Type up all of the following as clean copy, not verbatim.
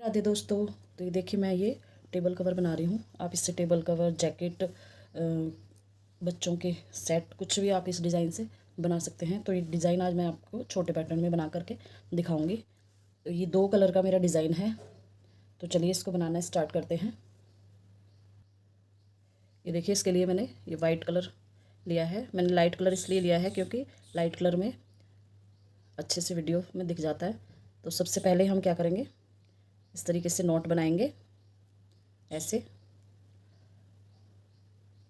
राधे दोस्तों। तो ये देखिए, मैं ये टेबल कवर बना रही हूँ। आप इससे टेबल कवर, जैकेट, बच्चों के सेट, कुछ भी आप इस डिज़ाइन से बना सकते हैं। तो ये डिज़ाइन आज मैं आपको छोटे पैटर्न में बना करके दिखाऊंगी। तो ये 2 कलर का मेरा डिज़ाइन है। तो चलिए इसको बनाना स्टार्ट करते हैं। ये देखिए, इसके लिए मैंने ये वाइट कलर लिया है। मैंने लाइट कलर इसलिए लिया है क्योंकि लाइट कलर में अच्छे से वीडियो में दिख जाता है। तो सबसे पहले हम क्या करेंगे, इस तरीके से नोट बनाएंगे ऐसे।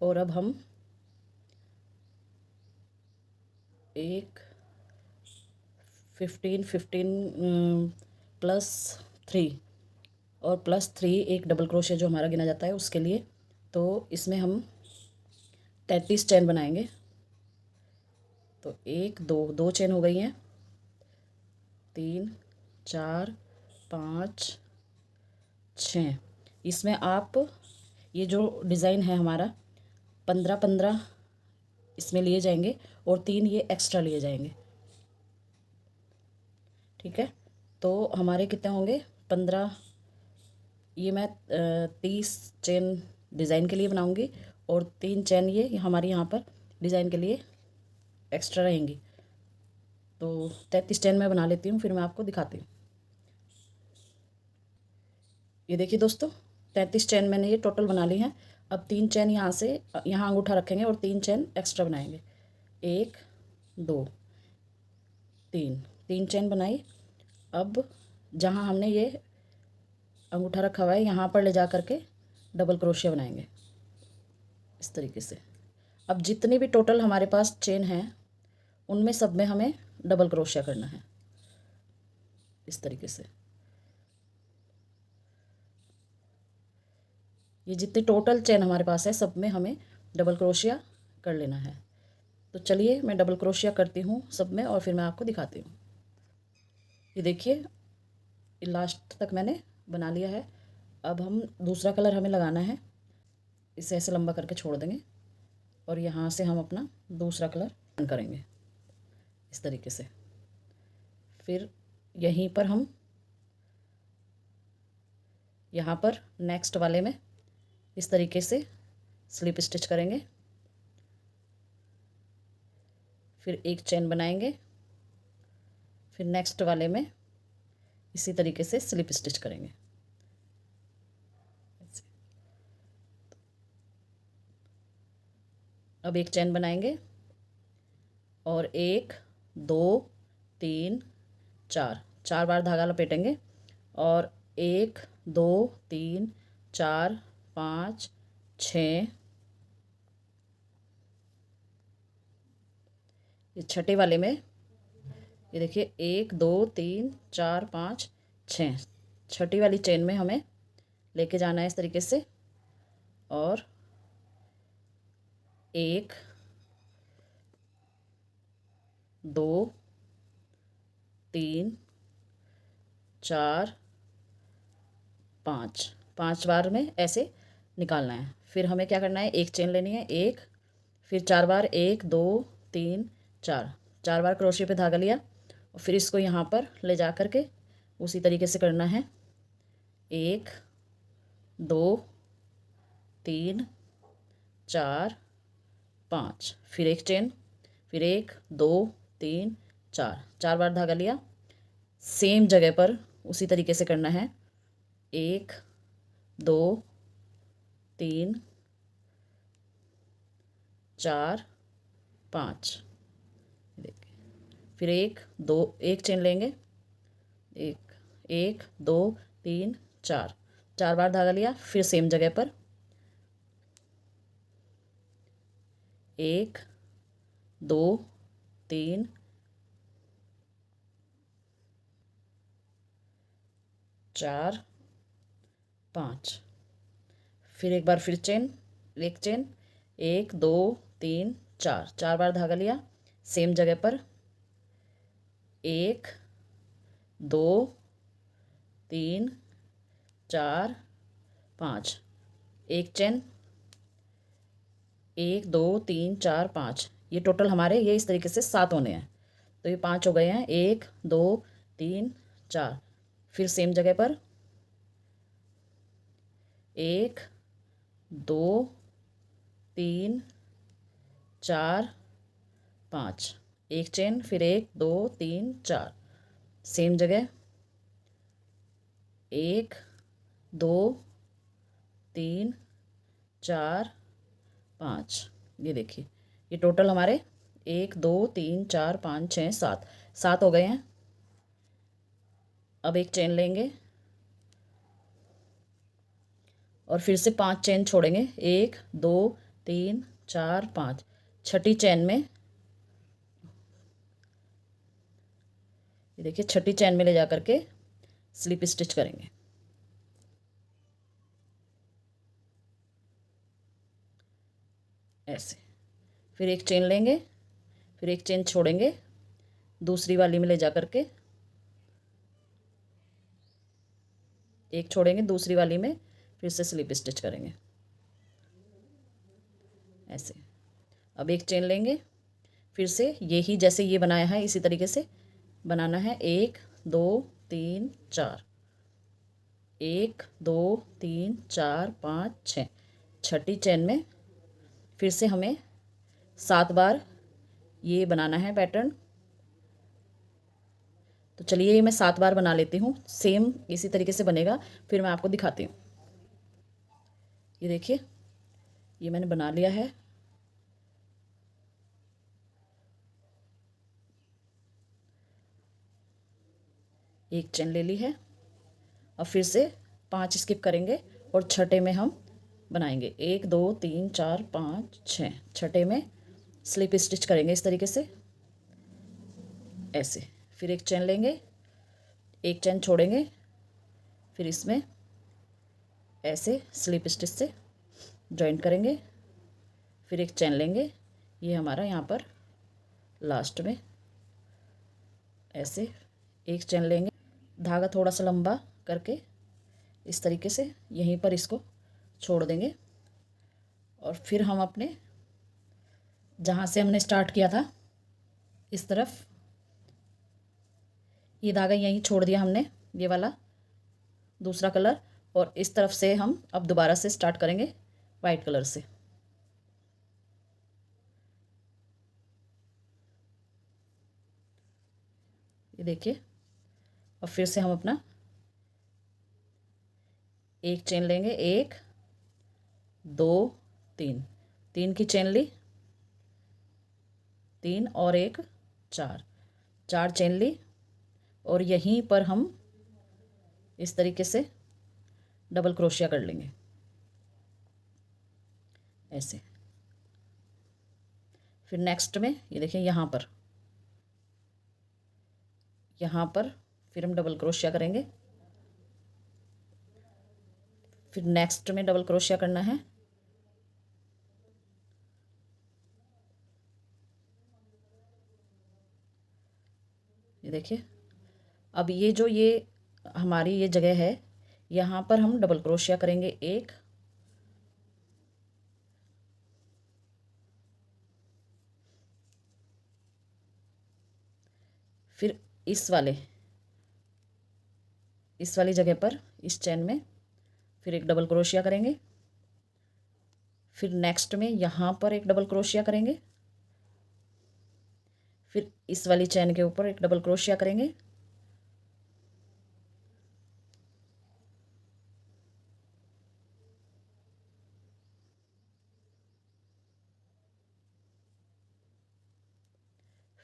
और अब हम एक 15 +3 और +3 एक डबल क्रोशे जो हमारा गिना जाता है उसके लिए। तो इसमें हम 33 चेन बनाएंगे। तो 1 2 2 चेन हो गई हैं, 3 4 5 6। इसमें आप ये जो डिज़ाइन है हमारा 15 इसमें लिए जाएंगे और 3 ये एक्स्ट्रा लिए जाएंगे। ठीक है, तो हमारे कितने होंगे 15। ये मैं 30 चेन डिज़ाइन के लिए बनाऊंगी और 3 चेन ये हमारी यहाँ पर डिज़ाइन के लिए एक्स्ट्रा रहेंगी। तो 33 चेन मैं बना लेती हूँ, फिर मैं आपको दिखाती हूँ। ये देखिए दोस्तों, 33 चेन मैंने ये टोटल बना ली हैं। अब 3 चेन यहाँ से यहाँ अंगूठा रखेंगे और 3 चेन एक्स्ट्रा बनाएंगे। 1 2 3 3 चेन बनाई। अब जहाँ हमने ये अंगूठा रखा हुआ है यहाँ पर ले जा करके डबल क्रोशिया बनाएंगे इस तरीके से। अब जितनी भी टोटल हमारे पास चेन हैं उनमें सब में हमें डबल क्रोशिया करना है इस तरीके से। ये जितनी टोटल चेन हमारे पास है सब में हमें डबल क्रोशिया कर लेना है। तो चलिए मैं डबल क्रोशिया करती हूँ सब में और फिर मैं आपको दिखाती हूँ। ये देखिए, लास्ट तक मैंने बना लिया है। अब हम दूसरा कलर हमें लगाना है। इसे ऐसे लंबा करके छोड़ देंगे और यहाँ से हम अपना दूसरा कलर करेंगे इस तरीके से। फिर यहीं पर हम यहाँ पर नेक्स्ट वाले में इस तरीके से स्लिप स्टिच करेंगे। फिर एक चेन बनाएंगे, फिर नेक्स्ट वाले में इसी तरीके से स्लिप स्टिच करेंगे। अब एक चेन बनाएंगे और 1 2 3 4 4 बार धागा लपेटेंगे और 1 2 3 4 5 6। ये छठे वाले में ये देखिए 1 2 3 4 5 6, छठी वाली चेन में हमें लेके जाना है इस तरीके से। और 1 2 3 4 5 5 बार में ऐसे निकालना है। फिर हमें क्या करना है, एक चेन लेनी है, एक, फिर 4 बार 1 2 3 4 4 बार क्रोशे पे धागा लिया और फिर इसको यहाँ पर ले जा कर के उसी तरीके से करना है। 1 2 3 4 5, फिर एक चेन, फिर 1 2 3 4 4 बार धागा लिया। सेम जगह पर उसी तरीके से करना है। 1 2 3 4 5, देखिए, फिर 1 2 एक चेन लेंगे, 1 2 3 4 4 बार धागा लिया। फिर सेम जगह पर 1 2 3 4 5, फिर एक बार फिर चेन, एक चेन, 1 2 3 4 4 बार धागा लिया। सेम जगह पर 1 2 3 4 5, एक चेन, 1 2 3 4 5। ये टोटल हमारे ये इस तरीके से 7 होने हैं। तो ये 5 हो गए हैं, 1 2 3 4। फिर सेम जगह पर 1 2 3 4 5, एक चेन, फिर 1 2 3 4, सेम जगह 1 2 3 4 5। ये देखिए, ये टोटल हमारे 1 2 3 4 5 6 7 7 हो गए हैं। अब एक चेन लेंगे और फिर से 5 चेन छोड़ेंगे, 1 2 3 4 5। छठी चेन में, ये देखिए, छठी चेन में ले जा करके स्लिप स्टिच करेंगे। ऐसे, फिर एक चेन लेंगे, फिर एक चेन छोड़ेंगे, दूसरी वाली में ले जा करके एक छोड़ेंगे, दूसरी वाली में फिर से स्लिप स्टिच करेंगे ऐसे। अब एक चेन लेंगे, फिर से यही जैसे ये बनाया है इसी तरीके से बनाना है। 1 2 3 4, 1 2 3 4 5 6। छठी चेन में फिर से हमें 7 बार ये बनाना है पैटर्न। तो चलिए, ये मैं 7 बार बना लेती हूँ, सेम इसी तरीके से बनेगा, फिर मैं आपको दिखाती हूँ। ये देखिए, ये मैंने बना लिया है। एक चेन ले ली है। अब फिर से 5 स्किप करेंगे और छठे में हम बनाएंगे 1 2 3 4 5 6। छठे में स्लिप स्टिच करेंगे इस तरीके से ऐसे। फिर एक चेन लेंगे, एक चेन छोड़ेंगे, फिर इसमें ऐसे स्लिप स्टिच से जॉइंट करेंगे। फिर एक चेन लेंगे, ये हमारा यहाँ पर लास्ट में ऐसे एक चेन लेंगे, धागा थोड़ा सा लंबा करके इस तरीके से यहीं पर इसको छोड़ देंगे। और फिर हम अपने जहाँ से हमने स्टार्ट किया था इस तरफ ये धागा यहीं छोड़ दिया हमने, ये वाला दूसरा कलर, और इस तरफ से हम अब दोबारा से स्टार्ट करेंगे वाइट कलर से। ये देखिए, और फिर से हम अपना एक चेन लेंगे, 1 2 3, 3 की चेन ली, 3 और 1 4, 4 चेन ली, और यहीं पर हम इस तरीके से डबल क्रोशिया कर लेंगे ऐसे। फिर नेक्स्ट में ये देखिए, यहाँ पर फिर हम डबल क्रोशिया करेंगे। फिर नेक्स्ट में डबल क्रोशिया करना है। ये देखिए, अब ये जो ये हमारी ये जगह है, यहाँ पर हम डबल क्रोशिया करेंगे एक, फिर इस वाली जगह पर इस चेन में फिर एक डबल क्रोशिया करेंगे। फिर नेक्स्ट में यहाँ पर एक डबल क्रोशिया करेंगे, फिर इस वाली चेन के ऊपर एक डबल क्रोशिया करेंगे,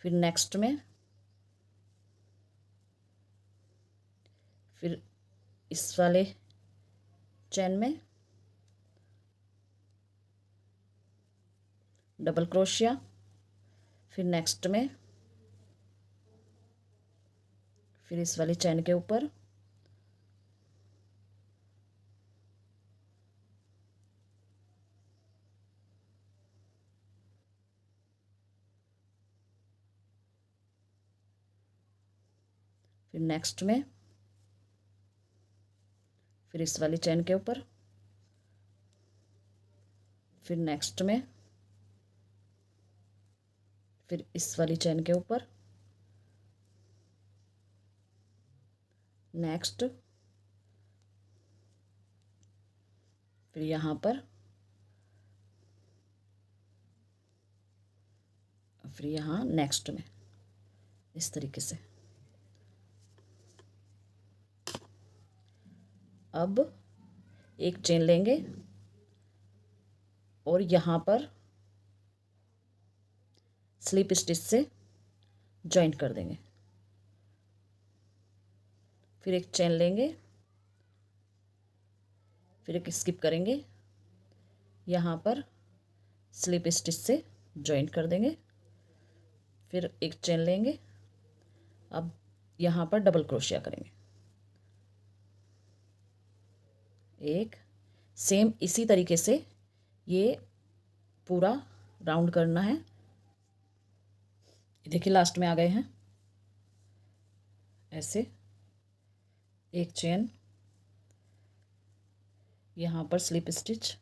फिर नेक्स्ट में फिर इस वाले चेन में डबल क्रोशिया, फिर नेक्स्ट में फिर इस वाली चेन के ऊपर फिर नेक्स्ट में फिर इस वाली चेन के ऊपर, फिर नेक्स्ट में फिर इस वाली चेन के ऊपर, नेक्स्ट फिर यहाँ पर, फिर यहाँ नेक्स्ट में, इस तरीके से। अब एक चेन लेंगे और यहाँ पर स्लिप स्टिच से जॉइंट कर देंगे। फिर एक चेन लेंगे, फिर एक स्किप करेंगे, यहाँ पर स्लिप स्टिच से जॉइंट कर देंगे। फिर एक चेन लेंगे, अब यहाँ पर डबल क्रोशिया करेंगे, एक। सेम इसी तरीके से ये पूरा राउंड करना है। देखिए लास्ट में आ गए हैं, ऐसे एक चेन, यहाँ पर स्लिप स्टिच,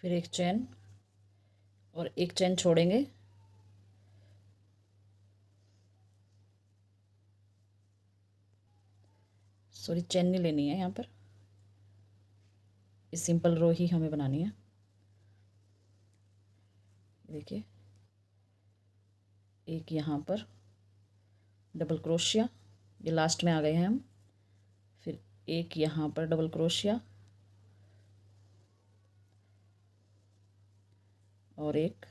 फिर एक चेन और एक चेन छोड़ेंगे, सॉरी चेन नहीं लेनी है यहाँ पर, इस सिंपल रो ही हमें बनानी है। देखिए एक यहाँ पर डबल क्रोशिया, ये लास्ट में आ गए हैं हम। फिर एक यहाँ पर डबल क्रोशिया और एक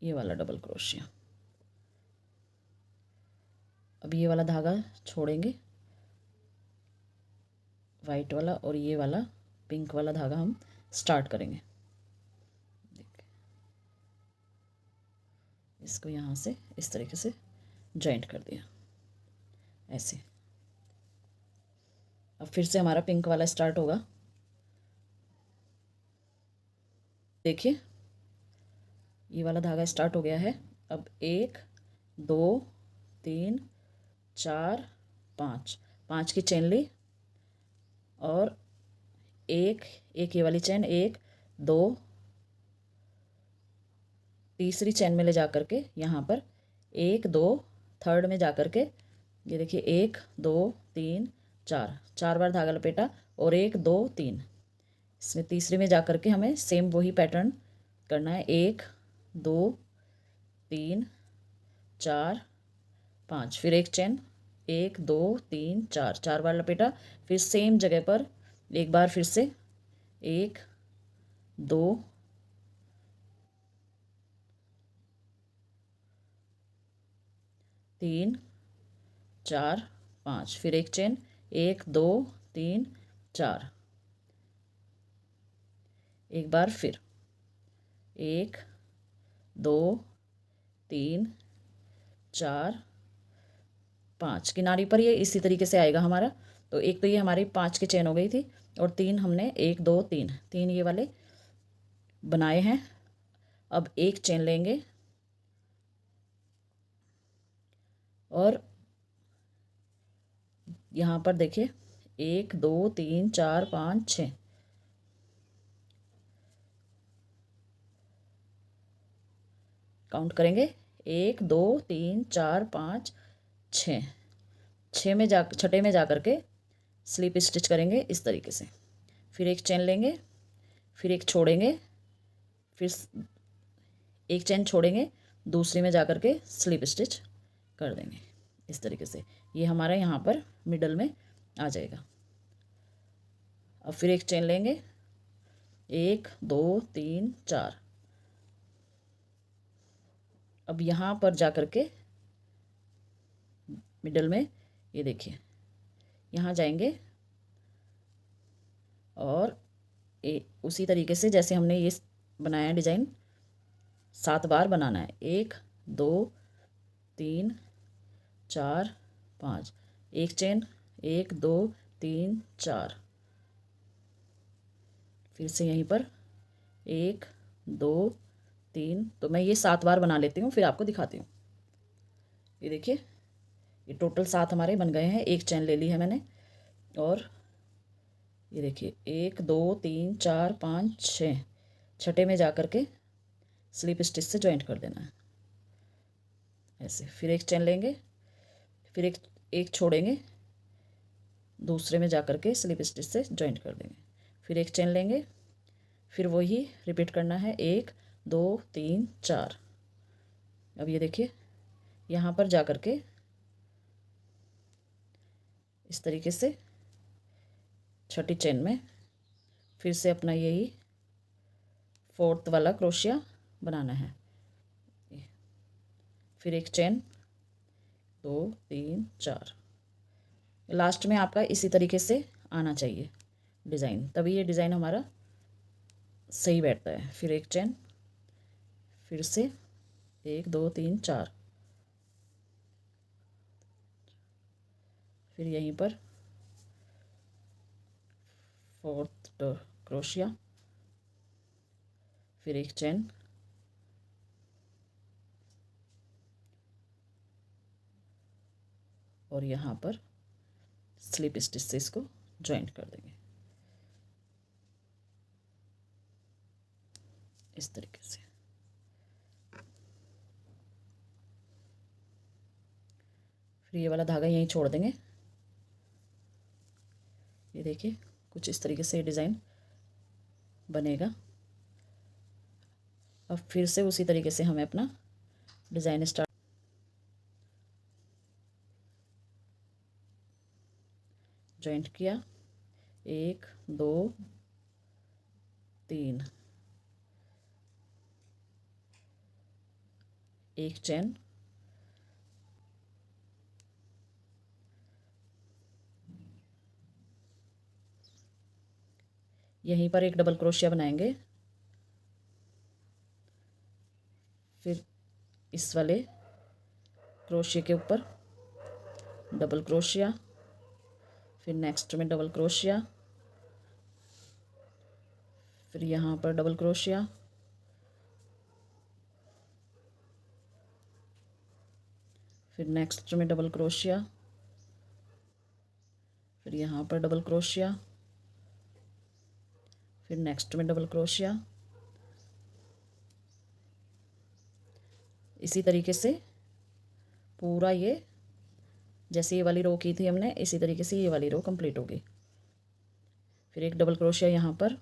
ये वाला डबल क्रोशिया। अब ये वाला धागा छोड़ेंगे, वाइट वाला, और ये वाला पिंक वाला धागा हम स्टार्ट करेंगे। इसको यहाँ से इस तरीके से जॉइंट कर दिया, ऐसे। अब फिर से हमारा पिंक वाला स्टार्ट होगा। देखिए ये वाला धागा स्टार्ट हो गया है। अब 1 2 3 4 5, 5 की चेन ली और एक ये वाली चेन, 1 2, तीसरी चेन में ले जा कर के यहाँ पर 1 2, थर्ड में जा कर के ये देखिए 1 2 3 4, 4 बार धागा लपेटा और 1 2 3, इसमें तीसरी में जा कर के हमें सेम वही पैटर्न करना है। 1 2 3 4 5, फिर एक चेन, 1 2 3 4, 4 बार लपेटा, फिर सेम जगह पर एक बार फिर से 1 2 3 4 5, फिर एक चेन, 1 2 3 4, एक बार फिर 1 2 3 4 5, किनारी पर ये इसी तरीके से आएगा हमारा। तो एक तो ये हमारी 5 की चेन हो गई थी और 3 हमने 1 2 3 3 ये वाले बनाए हैं। अब एक चेन लेंगे और यहाँ पर देखिए 1 2 3 4 5 6, काउंट करेंगे 1 2 3 4 5 6, 6 में जा, छठे में जा कर के स्लिप स्टिच करेंगे इस तरीके से। फिर एक चेन लेंगे, फिर एक छोड़ेंगे, फिर एक चेन छोड़ेंगे, दूसरी में जा कर के स्लिप स्टिच कर देंगे इस तरीके से। ये हमारा यहाँ पर मिडल में आ जाएगा। अब फिर एक चेन लेंगे, 1 2 3 4, अब यहाँ पर जा कर के मिडल में ये देखिए यहाँ जाएंगे और उसी तरीके से जैसे हमने ये बनाया डिज़ाइन 7 बार बनाना है। 1 2 3 4 5, एक चेन, 1 2 3 4, फिर से यहीं पर 1 2 3, तो मैं ये 7 बार बना लेती हूँ, फिर आपको दिखाती हूँ। ये देखिए ये टोटल 7 हमारे बन गए हैं। एक चेन ले ली है मैंने और ये देखिए 1 2 3 4 5 6, छठे में जा कर के स्लिप स्टिच से जॉइंट कर देना है ऐसे। फिर एक चेन लेंगे, फिर एक छोड़ेंगे, दूसरे में जा कर के स्लिप स्टिच से जॉइंट कर देंगे। फिर एक चेन लेंगे, फिर वही रिपीट करना है, 1 2 3 4। अब ये देखिए यहाँ पर जा कर के इस तरीके से छठी चेन में फिर से अपना यही 4th वाला क्रोशिया बनाना है। फिर एक चेन, 2 3 4। लास्ट में आपका इसी तरीके से आना चाहिए डिज़ाइन, तभी ये डिज़ाइन हमारा सही बैठता है। फिर एक चेन, फिर से 1 2 3 4। फिर यहीं पर 4th क्रोशिया, फिर एक चेन, और यहाँ पर स्लिप स्टिच से इसको जॉइंट कर देंगे इस तरीके से। फिर ये वाला धागा यहीं छोड़ देंगे। ये देखिए कुछ इस तरीके से डिज़ाइन बनेगा। अब फिर से उसी तरीके से हमें अपना डिज़ाइन स्टार्ट, जॉइंट किया, 1 2 3, एक चेन, यहीं पर एक डबल क्रोशिया बनाएंगे। फिर इस वाले क्रोशिया के ऊपर डबल क्रोशिया, फिर नेक्स्ट में डबल क्रोशिया, फिर यहाँ पर डबल क्रोशिया, फिर नेक्स्ट में डबल क्रोशिया, फिर यहाँ पर डबल क्रोशिया, फिर नेक्स्ट में डबल क्रोशिया। इसी तरीके से पूरा ये, जैसे ये वाली रो की थी हमने, इसी तरीके से ये वाली रो कंप्लीट होगी। फिर एक डबल क्रोशिया यहाँ पर,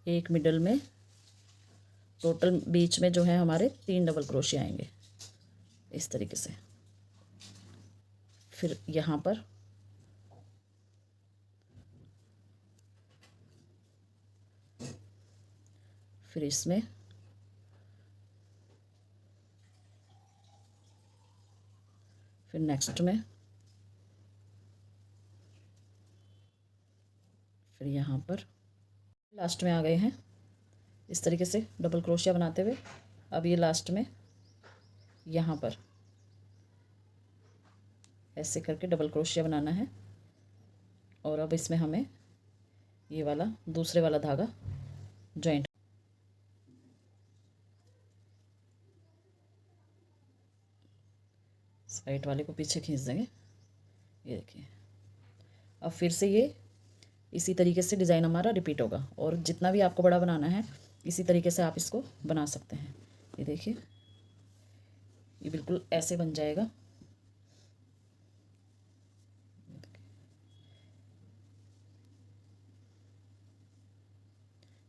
एक मिडल में, टोटल बीच में जो है हमारे 3 डबल क्रोशिया आएंगे इस तरीके से। फिर यहाँ पर फिर इसमें फिर नेक्स्ट में, फिर यहाँ पर लास्ट में आ गए हैं इस तरीके से डबल क्रोशिया बनाते हुए। अब ये लास्ट में यहाँ पर ऐसे करके डबल क्रोशिया बनाना है, और अब इसमें हमें ये वाला दूसरे वाला धागा जॉइंट, साइड वाले को पीछे खींच देंगे। ये देखिए अब फिर से ये इसी तरीके से डिज़ाइन हमारा रिपीट होगा, और जितना भी आपको बड़ा बनाना है इसी तरीके से आप इसको बना सकते हैं। ये देखिए ये बिल्कुल ऐसे बन जाएगा।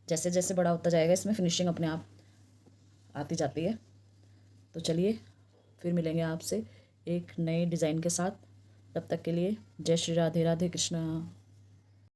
जैसे जैसे बड़ा होता जाएगा इसमें फिनिशिंग अपने आप आती जाती है। तो चलिए फिर मिलेंगे आपसे एक नए डिज़ाइन के साथ। तब तक के लिए जय श्री राधे, राधे कृष्णा।